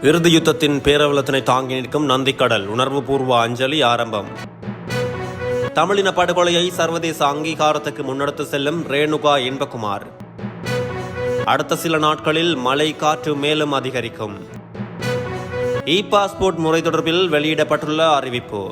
இறுதி யுத்தத்தின் பேரவலத்தினை தாங்கி நிற்கும் நந்திக்கடல் உணர்வுபூர்வ அஞ்சலி ஆரம்பம். தமிழின படுகொலையை சர்வதேச அங்கீகாரத்துக்கு முன்னெடுத்து செல்லும் ரேணுகா இன்பகுமார். அடுத்த சில நாட்களில் மழை காற்று மேலும் அதிகரிக்கும். இ பாஸ்போர்ட் முறை தொடர்பில் வெளியிடப்பட்டுள்ள அறிவிப்பு.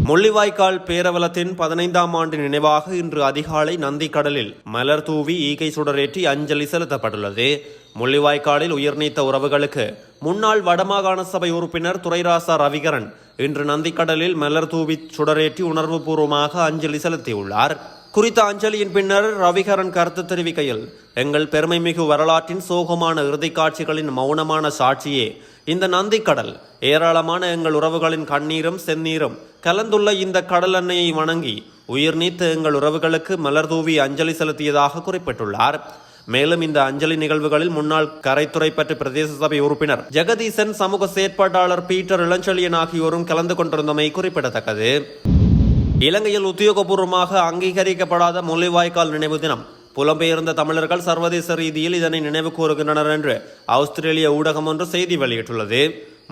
முள்ளிவாய்க்கால் பேரவலத்தின் 15ஆம் ஆண்டு நினைவாக இன்று அதிகாலை நந்திக்கடலில் மலர் தூவி ஈகை சுடரேற்றி அஞ்சலி செலுத்தப்பட்டுள்ளது. முள்ளிவாய்க்காலில் உயிர்நீத்த உறவுகளுக்கு முன்னாள் வடமாகாண சபை உறுப்பினர் துரைராசா ரவிகரன் இன்று நந்திக்கடலில் மலர் தூவி சுடரேற்றி உணர்வுபூர்வமாக அஞ்சலி செலுத்தியுள்ளார். குறித்த அஞ்சலியின் பின்னர் ரவிகரன் கருத்து தெரிவிக்கையில், எங்கள் பெருமைமிகு வரலாற்றின் சோகமான இறுதிக் காட்சிகளின் மௌனமான சாட்சியே இந்த நந்திக்கடல். ஏராளமான எங்கள் உறவுகளின் கண்ணீரும் செந்நீரும் கலந்துள்ள இந்த கடல் அன்னையை வணங்கி உயிர் நீத்த எங்கள் உறவுகளுக்கு மலர் தூவி அஞ்சலி செலுத்தியதாக குறிப்பிட்டுள்ளார். மேலும் இந்த அஞ்சலி நிகழ்வுகளில் முன்னாள் கரைத்துறைப்பற்று பிரதேச சபை உறுப்பினர் ஜெகதீசன், சமூக செயற்பாட்டாளர் பீட்டர் இளஞ்செழியன் ஆகியோரும் கலந்து கொண்டிருந்தமை குறிப்பிடத்தக்கது. இலங்கையில் உத்தியோகபூர்வமாக அங்கீகரிக்கப்படாத முள்ளிவாய்க்கால் நினைவு தினம். புலம்பெயர்ந்த தமிழர்கள் சர்வதேச ரீதியில் இதனை நினைவு கூறுகின்றனர் என்று ஆஸ்திரேலிய ஊடகம் ஒன்று செய்தி வெளியிட்டுள்ளது.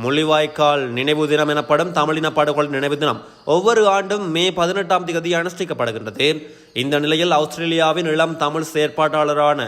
முள்ளிவாய்க்கால் நினைவு தினம் எனப்படும் தமிழின படுகொலை நினைவு தினம் ஒவ்வொரு ஆண்டும் மே 18ஆம் தேதி அனுஷ்டிக்கப்படுகின்றது. இந்த நிலையில் ஆஸ்திரேலியாவின் இளம் தமிழ் செயற்பாட்டாளரான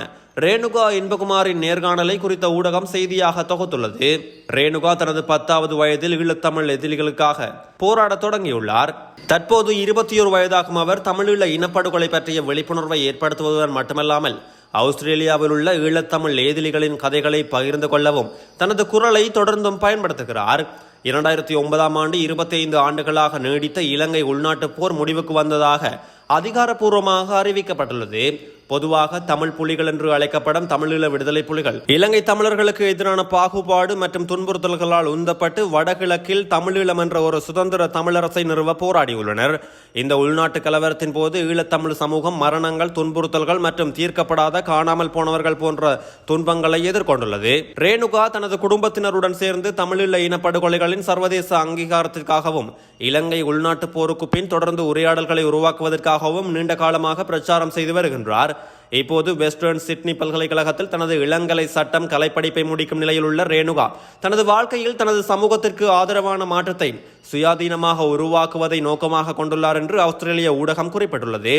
ரேணுகா இன்பகுமாரின் நேர்காணலை குறித்த ஊடகம் செய்தியாக தொகுத்துள்ளது. ரேணுகா தனது 10வது வயதில் ஈழத்தமிழ் எதிரிகளுக்காக போராட தொடங்கியுள்ளார். தற்போது 21 வயதாகும் அவர் தமிழீழ இனப்படுகொலை பற்றிய விழிப்புணர்வை ஏற்படுத்துவதுடன் மட்டுமல்லாமல் ஆஸ்திரேலியாவில் உள்ள ஈழத்தமிழ் எதிரிகளின் கதைகளை பகிர்ந்து கொள்ளவும் தனது குரலை தொடர்ந்தும் பயன்படுத்துகிறார். 2009ஆம் ஆண்டு 25 ஆண்டுகளாக நீடித்த இலங்கை உள்நாட்டு போர் முடிவுக்கு வந்ததாக அதிகாரப்பூர்வமாக அறிவிக்கப்பட்டுள்ளது. பொதுவாக தமிழ் புலிகள் என்று அழைக்கப்படும் தமிழீழ விடுதலை புலிகள் இலங்கை தமிழர்களுக்கு எதிரான பாகுபாடு மற்றும் துன்புறுத்தல்களால் உந்தப்பட்டு வடகிழக்கில் தமிழீழம் என்ற ஒரு சுதந்திர தமிழரசை நிறுவ போராடியுள்ளனர். இந்த உள்நாட்டு கலவரத்தின் போது ஈழத்தமிழ் சமூகம் மரணங்கள், துன்புறுத்தல்கள் மற்றும் தீர்க்கப்படாத காணாமல் போனவர்கள் போன்ற துன்பங்களை எதிர்கொண்டுள்ளது. ரேணுகா தனது குடும்பத்தினருடன் சேர்ந்து தமிழீழ இனப்படுகொலைகளின் சர்வதேச அங்கீகாரத்திற்காகவும் இலங்கை உள்நாட்டு போருக்கு பின் தொடர்ந்து உரையாடல்களை உருவாக்குவதற்காகவும் நீண்ட காலமாக பிரச்சாரம் செய்து வருகின்றார். இப்போது வெஸ்டர்ன் சிட்னி பல்கலைக்கழகத்தில் தனது இளங்கலை சட்டம் கலைப்படிப்பை முடிக்கும் நிலையில் உள்ள ரேணுகா தனது வாழ்க்கையில் தனது சமூகத்திற்கு ஆதரவான மாற்றத்தை சுயாதீனமாக உருவாக்குவதை நோக்கமாக கொண்டுள்ளார் என்று ஆஸ்திரேலிய ஊடகம் குறிப்பிட்டுள்ளது.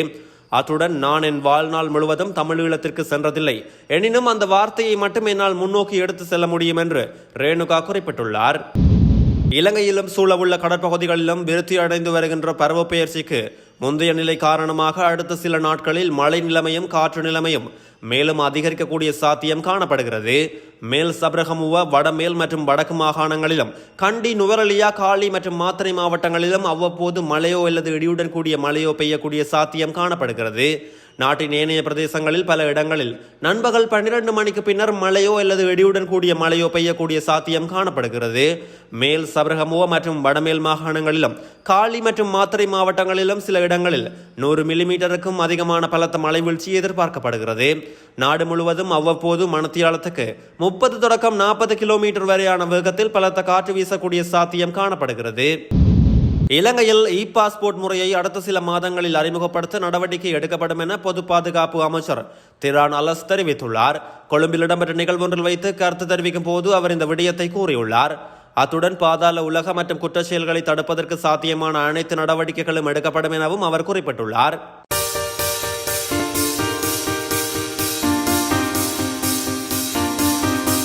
அத்துடன், நான் என் வாழ்நாள் முழுவதும் தமிழீழத்திற்கு சென்றதில்லை, எனினும் அந்த வார்த்தையை மட்டும் என்னால் முன்னோக்கி எடுத்து செல்ல முடியும் என்று ரேணுகா குறிப்பிட்டுள்ளார். இலங்கையிலும் சூழவுள்ள கடற்பகுதிகளிலும் விருத்தி அடைந்து வருகின்ற பருவப்பெயர்ச்சிக்கு முந்தைய நிலை காரணமாக அடுத்த சில நாட்களில் மழை நிலைமையும் காற்று நிலைமையும் மேலும் அதிகரிக்கக்கூடிய சாத்தியம் காணப்படுகிறது. மேல் சப்ரகமுவ, வடமேல் மற்றும் வடக்கு மாகாணங்களிலும் கண்டி, நுவரெலியா, காலி மற்றும் மாத்தறை மாவட்டங்களிலும் அவ்வப்போது மழையோ அல்லது இடியுடன் கூடிய மழையோ பெய்யக்கூடிய சாத்தியம் காணப்படுகிறது. நாட்டின் ஏனைய பிரதேசங்களில் பல இடங்களில் நண்பகல் 12 மணிக்கு பின்னர் மழையோ அல்லது இடியுடன் கூடிய மழையோ பெய்யக்கூடிய சாத்தியம் காணப்படுகிறது. மேல் சபரகமுவ மற்றும் வடமேல் மாகாணங்களிலும் காலி மற்றும் மாத்தறை மாவட்டங்களிலும் சில இடங்களில் 100 மில்லிமீட்டருக்கும் அதிகமான பலத்த மழை வீழ்ச்சி எதிர்பார்க்கப்படுகிறது. நாடு முழுவதும் அவ்வப்போது மணித்தியாலத்துக்கு 30 தொடக்கம் 40 கிலோமீட்டர் வரையான வேகத்தில் பலத்த காற்று வீசக்கூடிய சாத்தியம் காணப்படுகிறது. இலங்கையில் இ பாஸ்போர்ட் முறையை அடுத்த சில மாதங்களில் அறிமுகப்படுத்த நடவடிக்கை எடுக்கப்படும் என பொது பாதுகாப்பு அமைச்சர் திரான் அலஸ் தெரிவித்துள்ளார். கொழும்பில் இடம்பெற்ற நிகழ்வொன்றில் வைத்து கருத்து தெரிவிக்கும் போது அவர் இந்த விடயத்தை கூறியுள்ளார். அத்துடன் பாதாள உலக மற்றும் குற்றச் செயல்களை தடுப்பதற்கு சாத்தியமான அனைத்து நடவடிக்கைகளும் எடுக்கப்படும் எனவும் அவர் குறிப்பிட்டுள்ளார்.